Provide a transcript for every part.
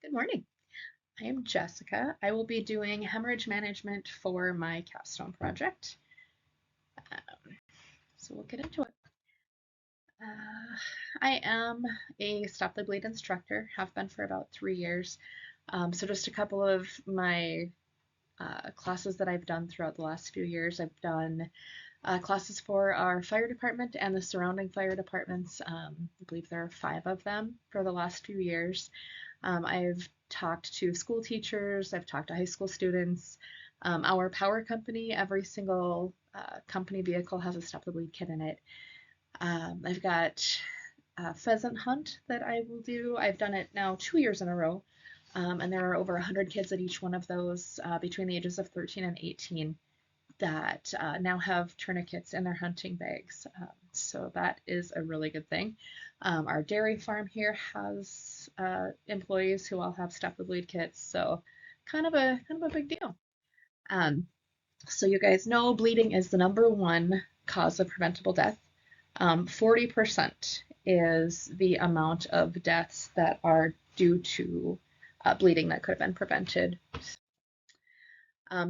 Good morning. I am Jessica. I will be doing hemorrhage management for my Capstone project. So we'll get into it. I am a Stop the Bleed instructor, have been for about 3 years. So just a couple of my classes that I've done throughout the last few years. I've done classes for our fire department and the surrounding fire departments. I believe there are 5 of them for the last few years. I've talked to school teachers, I've talked to high school students. Our power company, every single company vehicle has a Stop the Bleed kit in it. I've got a pheasant hunt that I will do. I've done it now 2 years in a row, and there are over 100 kids at each one of those between the ages of 13 and 18 that now have tourniquets in their hunting bags. So that is a really good thing. Our dairy farm here has employees who all have Stop the Bleed kits, so kind of a big deal. Um, so you guys know bleeding is the #1 cause of preventable death. 40% is the amount of deaths that are due to bleeding that could have been prevented.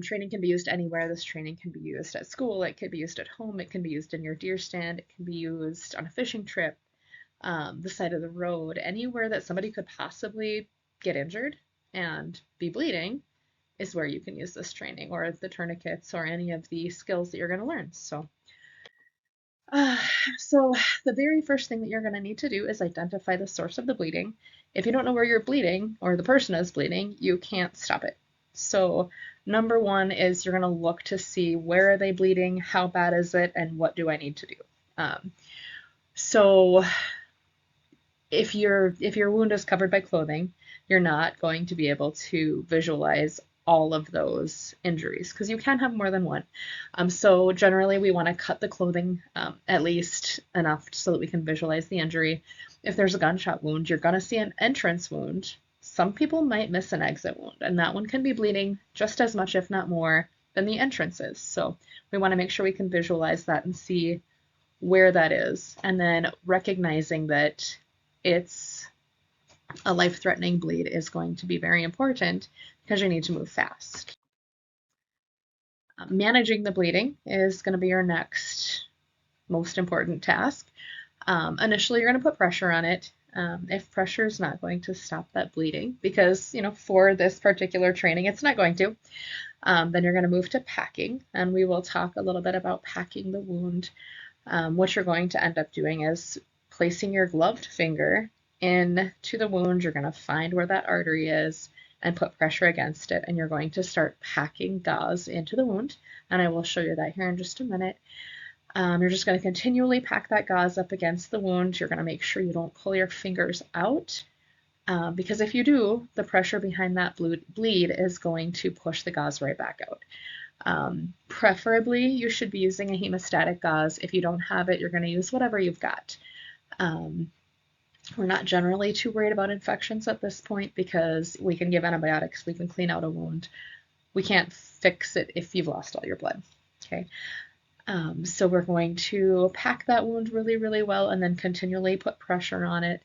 Training can be used anywhere. This training can be used at school, it could be used at home, it can be used in your deer stand, it can be used on a fishing trip, the side of the road, anywhere that somebody could possibly get injured and be bleeding is where you can use this training, or the tourniquets, or any of the skills that you're going to learn. Uh, so the very first thing that you're going to need to do is identify the source of the bleeding. If you don't know where you're bleeding or the person is bleeding, you can't stop it. So #1 is you're going to look to see where are they bleeding, how bad is it, and what do I need to do. So if your wound is covered by clothing, you're not going to be able to visualize all of those injuries because you can have more than one. So generally we want to cut the clothing at least enough so that we can visualize the injury. If there's a gunshot wound, you're going to see an entrance wound. Some people might miss an exit wound, and that one can be bleeding just as much, if not more, than the entrance is. So we want to make sure we can visualize that and see where that is, and then recognizing that it's a life-threatening bleed is going to be very important because you need to move fast. Managing the bleeding is going to be your next most important task. Initially, you're going to put pressure on it. If pressure is not going to stop that bleeding, because for this particular training, it's not going to, then you're going to move to packing, and we will talk a little bit about packing the wound. What you're going to end up doing is placing your gloved finger into the wound. You're going to find where that artery is and put pressure against it, and you're going to start packing gauze into the wound, and I will show you that here in just a minute. You're just going to continually pack that gauze up against the wound. You're going to make sure you don't pull your fingers out, because if you do, the pressure behind that bleed is going to push the gauze right back out. Preferably, you should be using a hemostatic gauze. If you don't have it, you're going to use whatever you've got. We're not generally too worried about infections at this point because we can give antibiotics, we can clean out a wound. We can't fix it if you've lost all your blood. Okay. So we're going to pack that wound really, really well and then continually put pressure on it.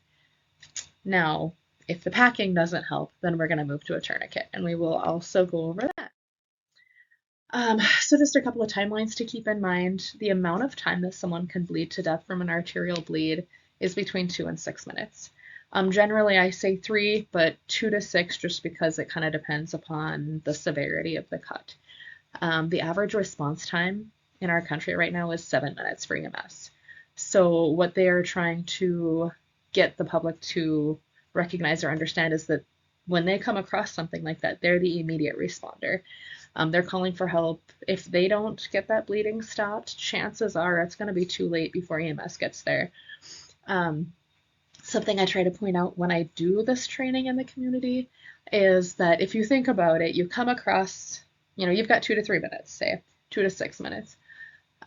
Now, if the packing doesn't help, then we're going to move to a tourniquet, and we will also go over that. So just a couple of timelines to keep in mind. The amount of time that someone can bleed to death from an arterial bleed is between 2 and 6 minutes. Generally, I say 3, but 2 to 6 just because it kind of depends upon the severity of the cut. The average response time in our country right now is 7 minutes for EMS. So what they are trying to get the public to recognize or understand is that when they come across something like that, they're the immediate responder. They're calling for help. If they don't get that bleeding stopped, chances are it's going to be too late before EMS gets there. Something I try to point out when I do this training in the community is that if you think about it, you come across, you've got 2 to 3 minutes, say 2 to 6 minutes.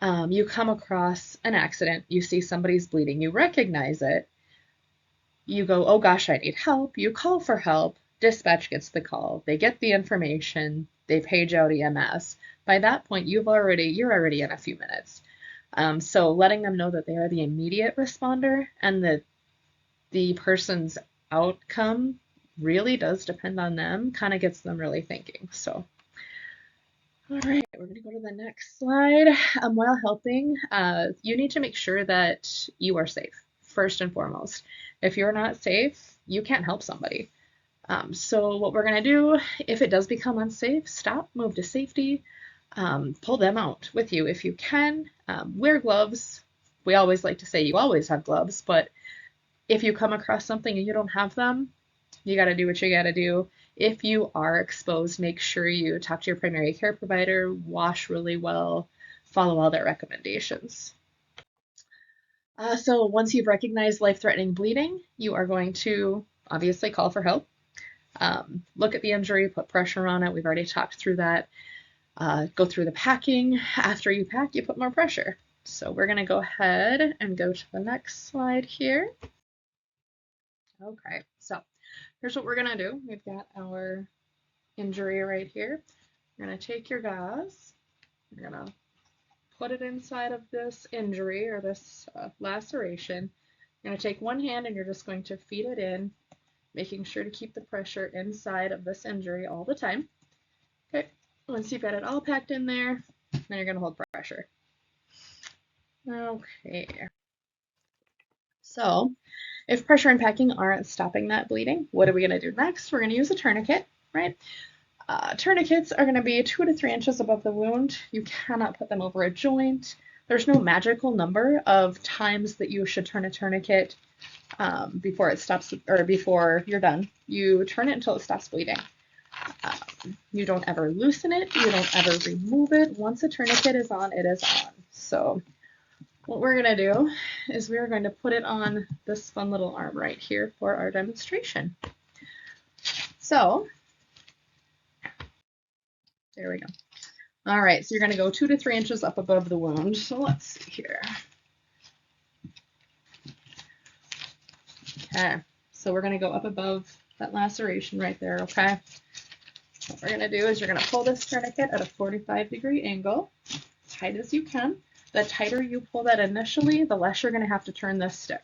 You come across an accident, you see somebody's bleeding, you recognize it, you go, oh gosh, I need help, you call for help, dispatch gets the call, they get the information, they page out EMS. By that point, you're already in a few minutes. So letting them know that they are the immediate responder and that the person's outcome really does depend on them, kind of gets them really thinking. So, all right, we're going to go to the next slide. While helping, you need to make sure that you are safe, first and foremost. If you're not safe, you can't help somebody. So what we're going to do, if it does become unsafe, stop, move to safety, pull them out with you if you can. Wear gloves. We always like to say you always have gloves, but if you come across something and you don't have them, you got to do what you got to do. If you are exposed, make sure you talk to your primary care provider, wash really well, follow all their recommendations. So once you've recognized life-threatening bleeding, you are going to obviously call for help. Look at the injury, put pressure on it. We've already talked through that. Go through the packing. After you pack, you put more pressure. So we're going to go ahead and go to the next slide here. Okay, so here's what we're going to do. We've got our injury right here. You're going to take your gauze. You're going to put it inside of this injury or this laceration. You're going to take one hand and you're just going to feed it in, making sure to keep the pressure inside of this injury all the time. Okay, once you've got it all packed in there, then you're going to hold pressure. Okay. So if pressure and packing aren't stopping that bleeding, what are we going to do next? We're going to use a tourniquet, right? Tourniquets are going to be 2 to 3 inches above the wound. You cannot put them over a joint. There's no magical number of times that you should turn a tourniquet before it stops, or before you're done. You turn it until it stops bleeding. You don't ever loosen it. You don't ever remove it. Once a tourniquet is on, it is on. So what we're going to do is we're going to put it on this fun little arm right here for our demonstration. So there we go. All right, so you're going to go 2 to 3 inches up above the wound. So let's see here. Okay, so we're going to go up above that laceration right there, okay? What we're going to do is you're going to pull this tourniquet at a 45-degree angle, as tight as you can. The tighter you pull that initially, the less you're going to have to turn this stick.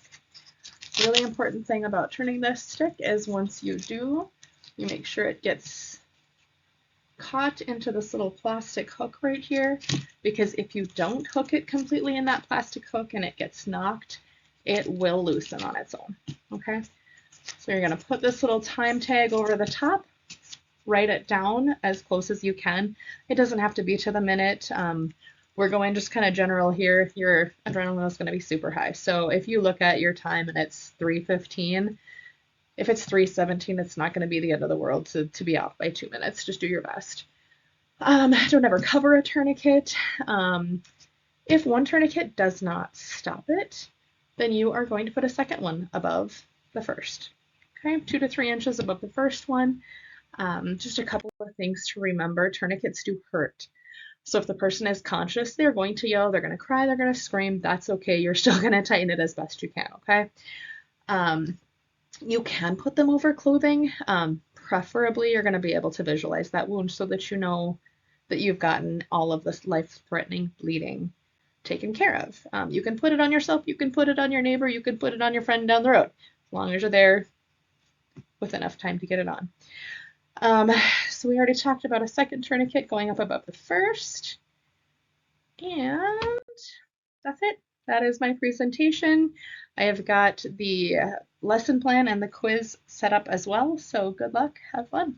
The really important thing about turning this stick is once you do, you make sure it gets caught into this little plastic hook right here, because if you don't hook it completely in that plastic hook and it gets knocked, it will loosen on its own, okay? So you're going to put this little time tag over the top, write it down as close as you can. It doesn't have to be to the minute. We're going just kind of general here. Your adrenaline is going to be super high. So if you look at your time and it's 3:15, if it's 3:17, it's not going to be the end of the world to be off by 2 minutes. Just do your best. Don't ever cover a tourniquet. If one tourniquet does not stop it, then you are going to put a second one above the first. Okay, 2 to 3 inches above the first one. Just a couple of things to remember. Tourniquets do hurt. So if the person is conscious, they're going to yell, they're going to cry, they're going to scream. That's okay. You're still going to tighten it as best you can, okay? You can put them over clothing. Preferably, you're going to be able to visualize that wound so that you know that you've gotten all of this life-threatening bleeding taken care of. You can put it on yourself, you can put it on your neighbor, you can put it on your friend down the road, as long as you're there with enough time to get it on. So we already talked about a second tourniquet going up above the first. And that's it. That is my presentation. I have got the lesson plan and the quiz set up as well. So good luck. Have fun.